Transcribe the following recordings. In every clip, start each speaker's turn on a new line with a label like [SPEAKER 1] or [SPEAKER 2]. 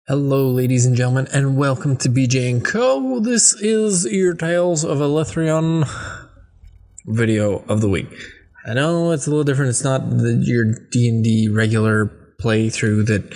[SPEAKER 1] Hello, ladies and gentlemen, and welcome to BJ&Co. This is your Tales of Alethrion video of the week. I know it's a little different. It's not your D&D regular playthrough that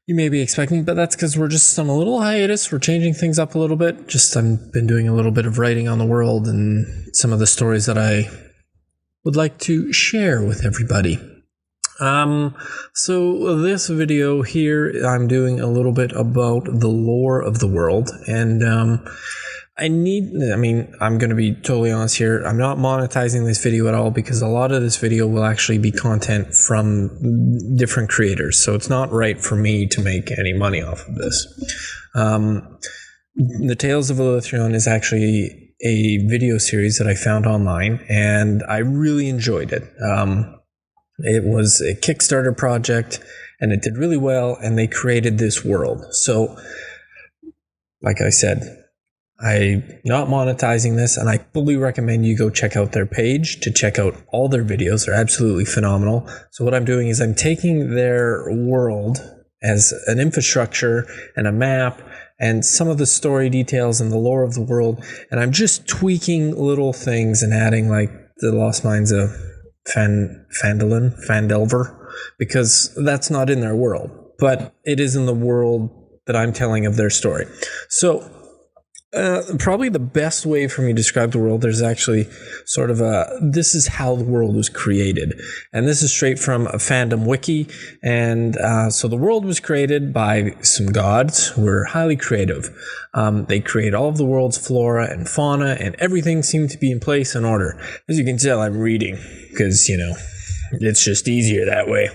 [SPEAKER 1] you may be expecting, but that's because we're just on a little hiatus. We're changing things up a little bit. I've been doing a little bit of writing on the world and some of the stories that I would like to share with everybody. So this video here, I'm doing a little bit about the lore of the world, and I'm going to be totally honest here. I'm not monetizing this video at all because a lot of this video will actually be content from different creators, so it's not right for me to make any money off of this. The Tales of Alethrion is actually a video series that I found online, and I really enjoyed it. It was a Kickstarter project, and it did really well, and they created this world. So, like I said, I'm not monetizing this, and I fully recommend you go check out their page to check out all their videos. They're absolutely phenomenal. So what I'm doing is I'm taking their world as an infrastructure and a map and some of the story details and the lore of the world, and I'm just tweaking little things and adding like the Lost Mines of Phandelver, because that's not in their world, but it is in the world that I'm telling of their story. So probably the best way for me to describe the world, there's actually sort of this is how the world was created, and this is straight from a fandom wiki. And so the world was created by some gods who were highly creative. They create all of the world's flora and fauna, and everything seemed to be in place and order. As you can tell, I'm reading because, it's just easier that way.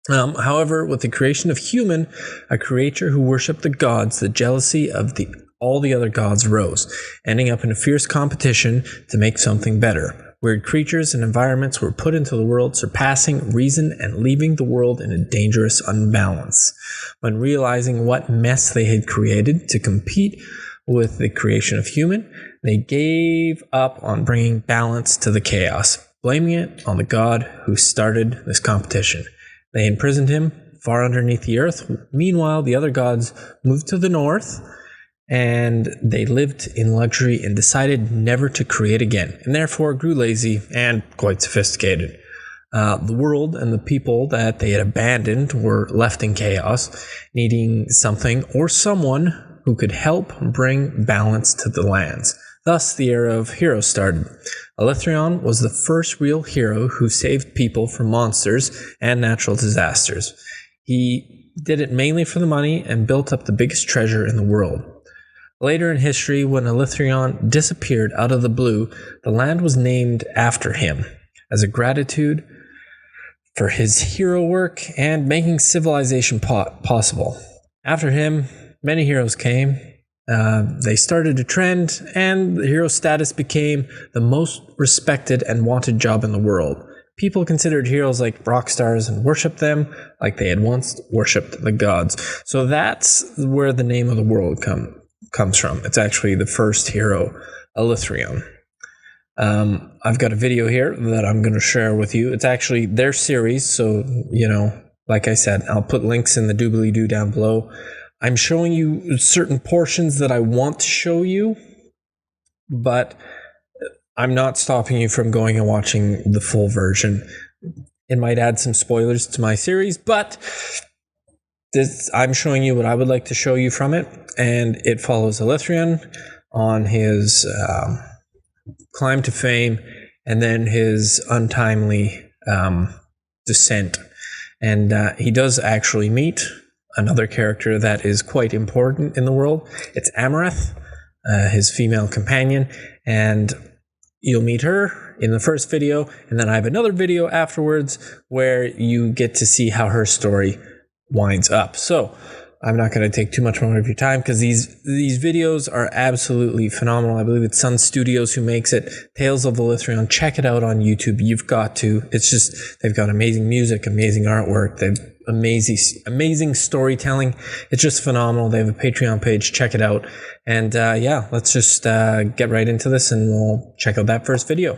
[SPEAKER 1] However, with the creation of human, a creature who worshipped the gods, the jealousy of all the other gods rose, ending up in a fierce competition to make something better. Weird creatures and environments were put into the world, surpassing reason and leaving the world in a dangerous unbalance. When realizing what mess they had created to compete with the creation of human, they gave up on bringing balance to the chaos, blaming it on the god who started this competition. They imprisoned him far underneath the earth. Meanwhile, the other gods moved to the north, and they lived in luxury and decided never to create again, and therefore grew lazy and quite sophisticated. The world and the people that they had abandoned were left in chaos, needing something or someone who could help bring balance to the lands. Thus, the era of heroes started. Alethrion was the first real hero who saved people from monsters and natural disasters. He did it mainly for the money and built up the biggest treasure in the world. Later in history, when Alethrion disappeared out of the blue, the land was named after him as a gratitude for his hero work and making civilization possible. After him, many heroes came. They started a trend, and the hero status became the most respected and wanted job in the world. People considered heroes like rock stars and worshipped them like they had once worshipped the gods. So that's where the name of the world comes from. It's actually the first hero, Alethrion. I've got a video here that I'm going to share with you. It's actually their series, so, like I said, I'll put links in the doobly-doo down below. I'm showing you certain portions that I want to show you, but I'm not stopping you from going and watching the full version. It might add some spoilers to my series, but I'm showing you what I would like to show you from it, and it follows Alethrion on his climb to fame and then his untimely descent. And he does actually meet another character that is quite important in the world. It's Amareth, his female companion, and you'll meet her in the first video, and then I have another video afterwards where you get to see how her story winds up. So I'm not going to take too much more of your time because these videos are absolutely phenomenal. I believe it's Sun Studios who makes it. Tales of Alethrion. Check it out on YouTube. You've got to. It's just, they've got amazing music, amazing artwork. They've amazing storytelling. It's just phenomenal. They have a Patreon page. Check it out. And let's just get right into this, and we'll check out that first video.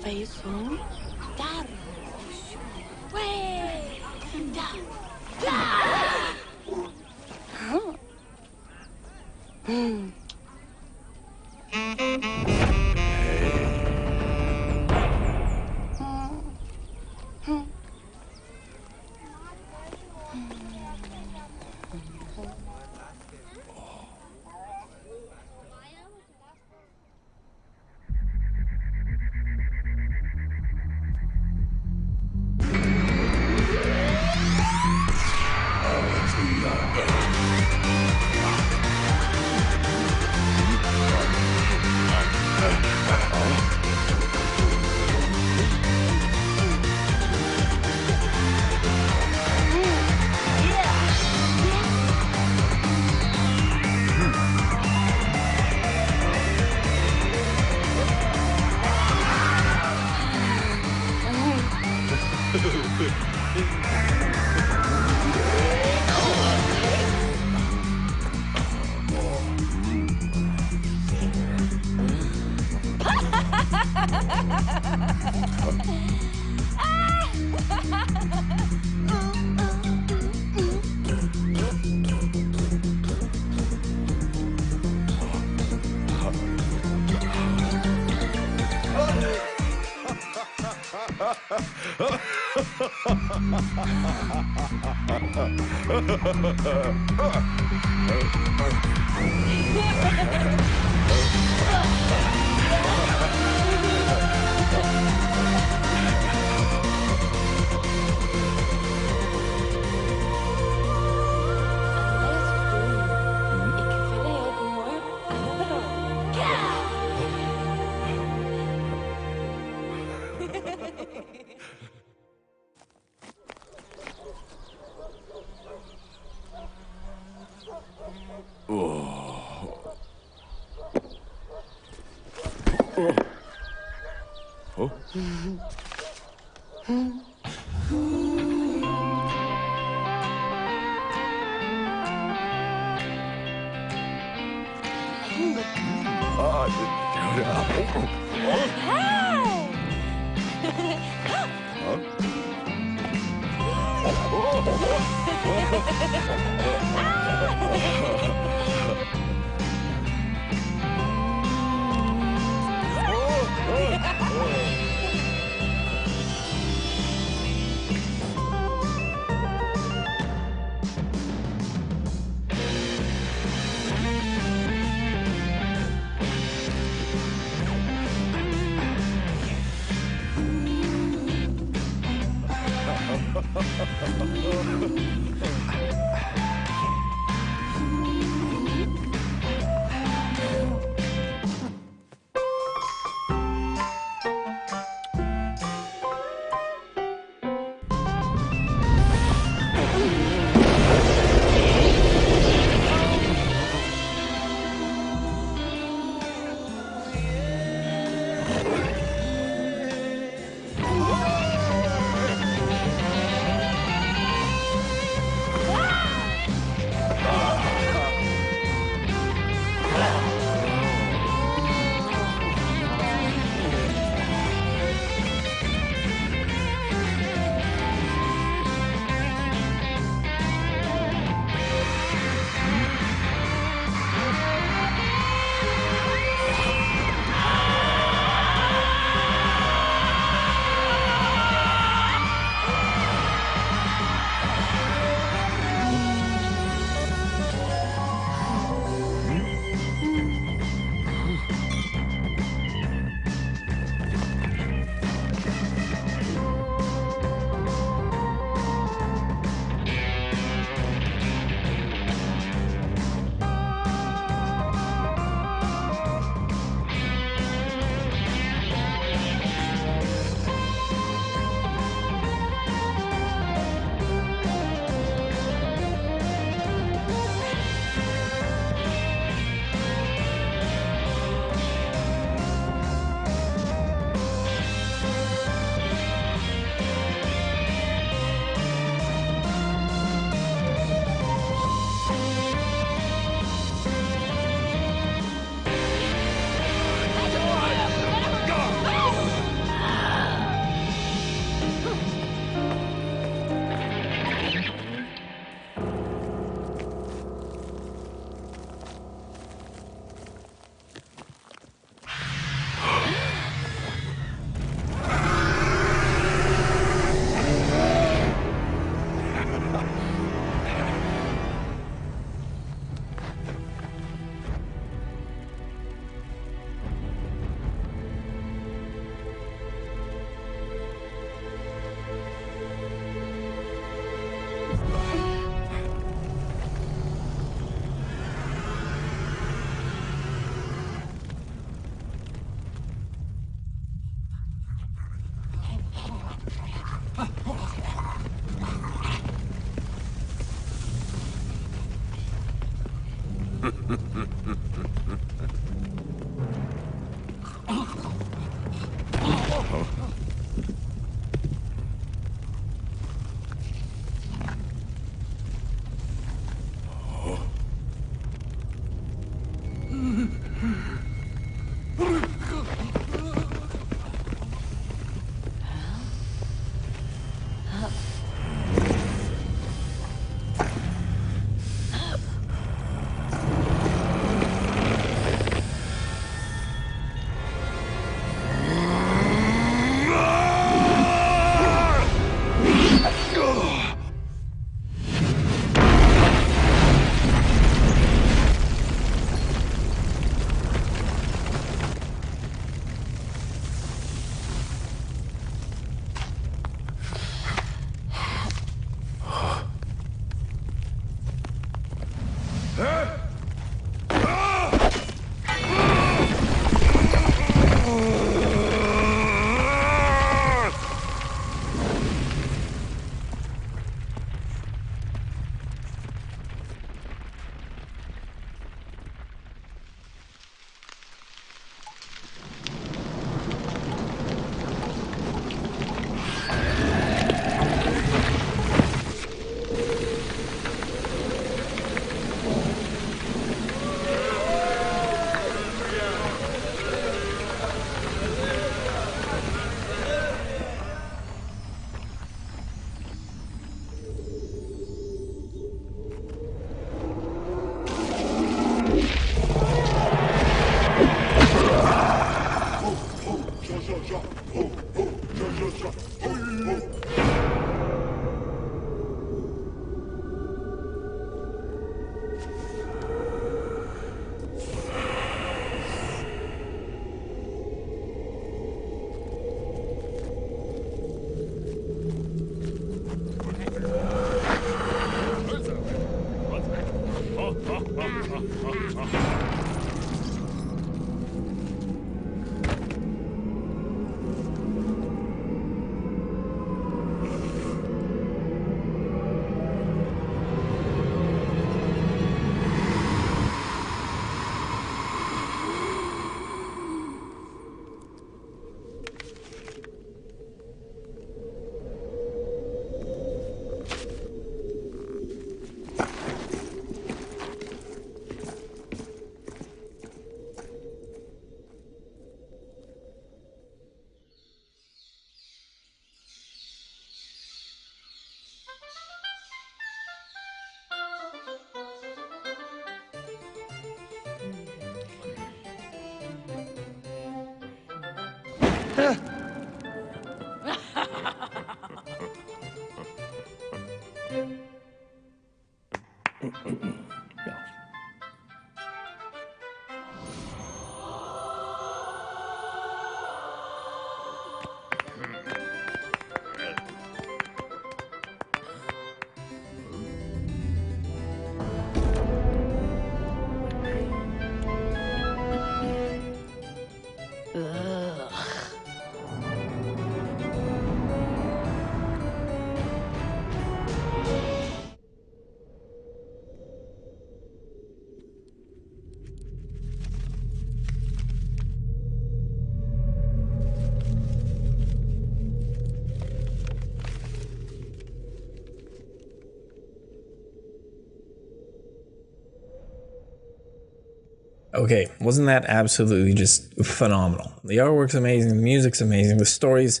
[SPEAKER 1] Okay, wasn't that absolutely just phenomenal? The artwork's amazing, the music's amazing, the story's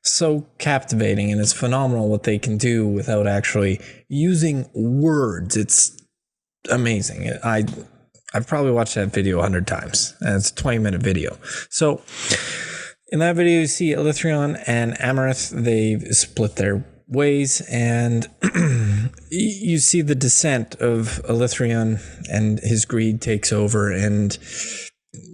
[SPEAKER 1] so captivating, and it's phenomenal what they can do without actually using words. It's amazing. I've probably watched that video 100 times, and it's a 20-minute video. So in that video, you see Alethrion and Amarith, they've split their ways, and you see the descent of Alethrion, and his greed takes over, and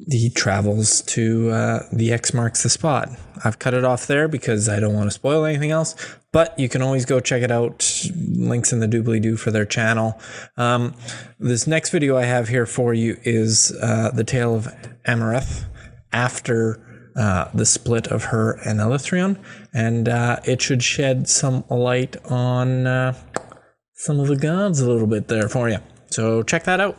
[SPEAKER 1] he travels to the X marks the spot. I've cut it off there because I don't want to spoil anything else, but you can always go check it out. Links in the doobly-doo for their channel. This next video I have here for you is the tale of Amarith after the split of her and Alethrion, and it should shed some light on some of the gods a little bit there for you. So check that out.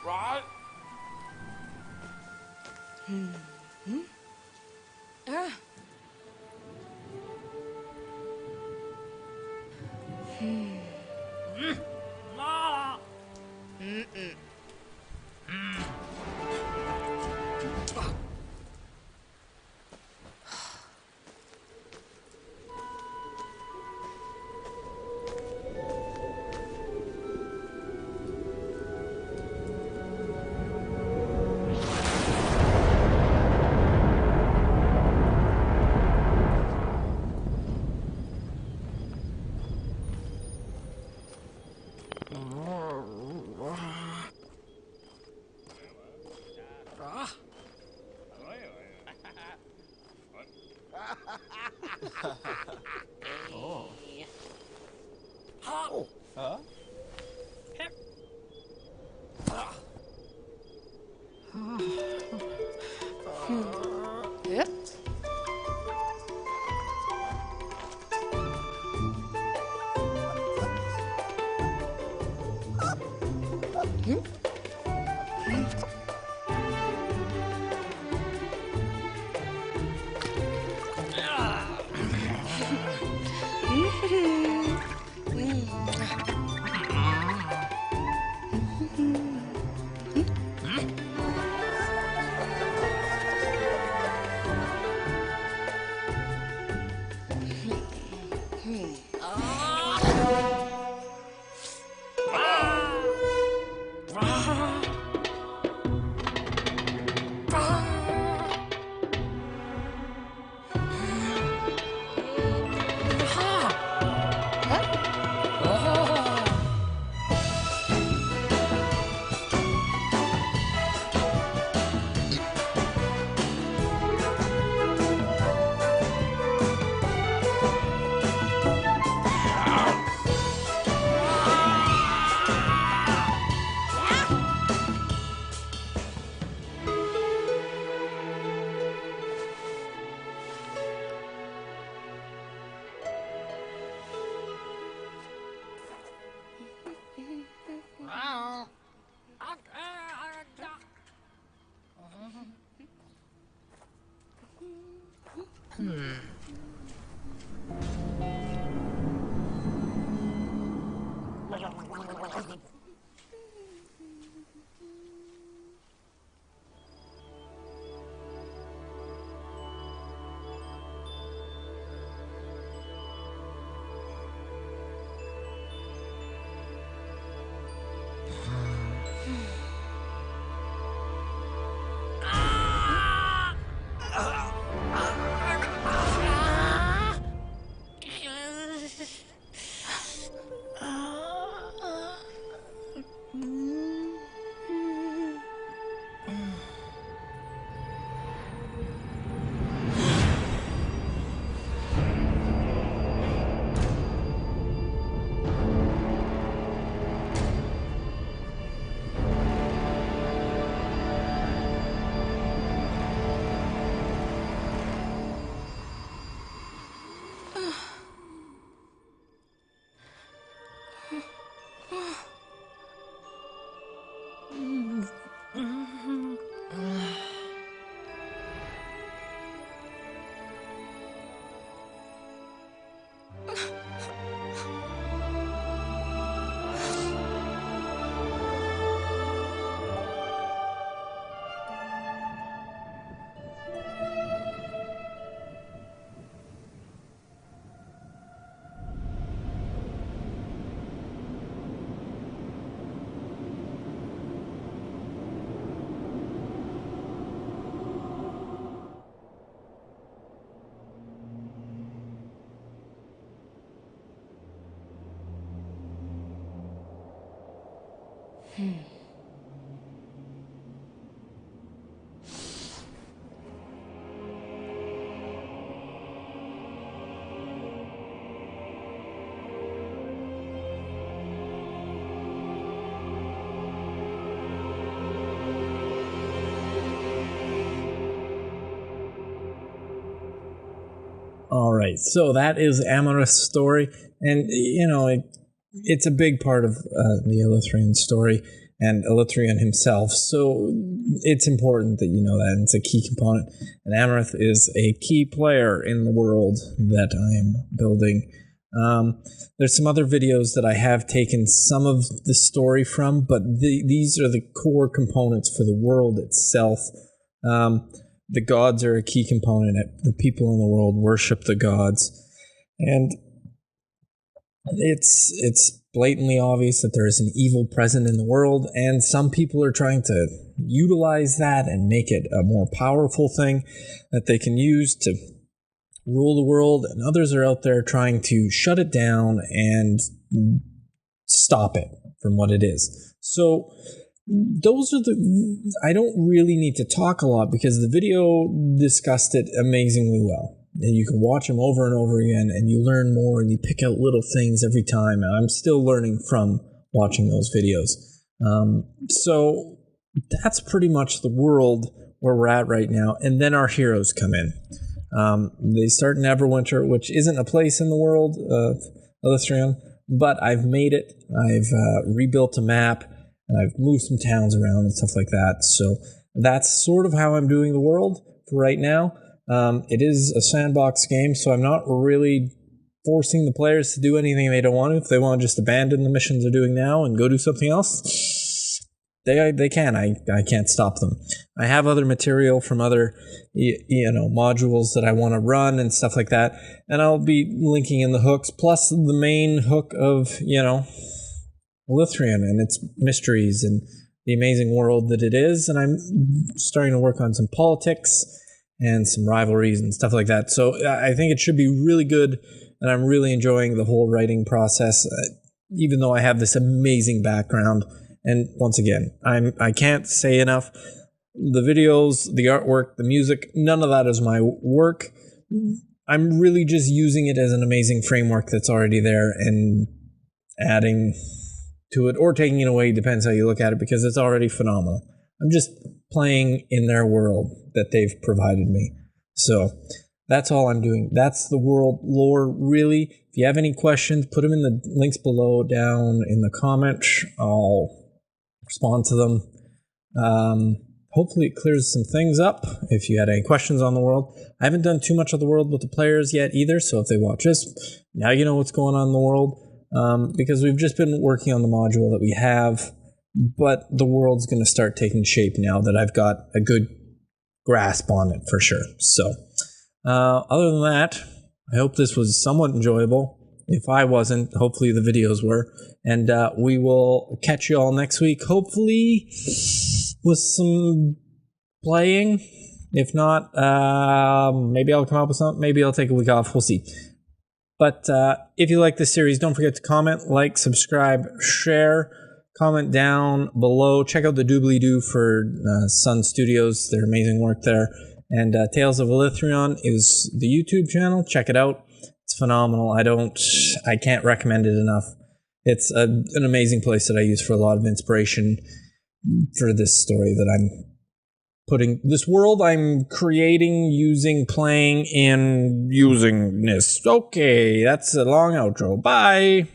[SPEAKER 2] Right.
[SPEAKER 1] All right, so that is Amareth's story, and it's a big part of the Alethrion story and Alethrion himself. So it's important that you know that, and it's a key component. And Amareth is a key player in the world that I am building. There's some other videos that I have taken some of the story from, but these are the core components for the world itself. The gods are a key component. The people in the world worship the gods, and it's blatantly obvious that there is an evil present in the world, and some people are trying to utilize that and make it a more powerful thing that they can use to rule the world, and others are out there trying to shut it down and stop it from what it is. So those are I don't really need to talk a lot because the video discussed it amazingly well. And you can watch them over and over again, and you learn more, and you pick out little things every time. And I'm still learning from watching those videos. So that's pretty much the world where we're at right now. And then our heroes come in. They start in Neverwinter, which isn't a place in the world of Alethrion, but I've made it. I've rebuilt a map, and I've moved some towns around and stuff like that. So that's sort of how I'm doing the world for right now. It is a sandbox game, so I'm not really forcing the players to do anything they don't want to. If they want to just abandon the missions they're doing now and go do something else, they can. I can't stop them. I have other material from other modules that I want to run and stuff like that, and I'll be linking in the hooks, plus the main hook of Alethrion and its mysteries and the amazing world that it is. And I'm starting to work on some politics and some rivalries and stuff like that. So I think it should be really good, and I'm really enjoying the whole writing process, even though I have this amazing background. And once again, I can't say enough. The videos, the artwork, the music, none of that is my work. I'm really just using it as an amazing framework that's already there and adding to it or taking it away, depends how you look at it, because it's already phenomenal. I'm just playing in their world that they've provided me. So that's all I'm doing. That's the world lore, really. If you have any questions, put them in the links below down in the comments. I'll respond to them. Hopefully it clears some things up if you had any questions on the world. I haven't done too much of the world with the players yet either, so if they watch this, now you know what's going on in the world, because we've just been working on the module that we have, but the world's going to start taking shape now that I've got a good grasp on it for sure. So other than that, I hope this was somewhat enjoyable. If I wasn't, hopefully the videos were. And we will catch you all next week, hopefully with some playing. If not, maybe I'll come up with something. Maybe I'll take a week off. We'll see. But if you like this series, don't forget to comment, like, subscribe, share. Comment down below. Check out the doobly-doo for Sun Studios. Their amazing work there. And Tales of Alethrion is the YouTube channel. Check it out. It's phenomenal. I can't recommend it enough. It's an amazing place that I use for a lot of inspiration for this story that I'm putting, this world I'm creating, using, playing, and using this. Okay, that's a long outro. Bye!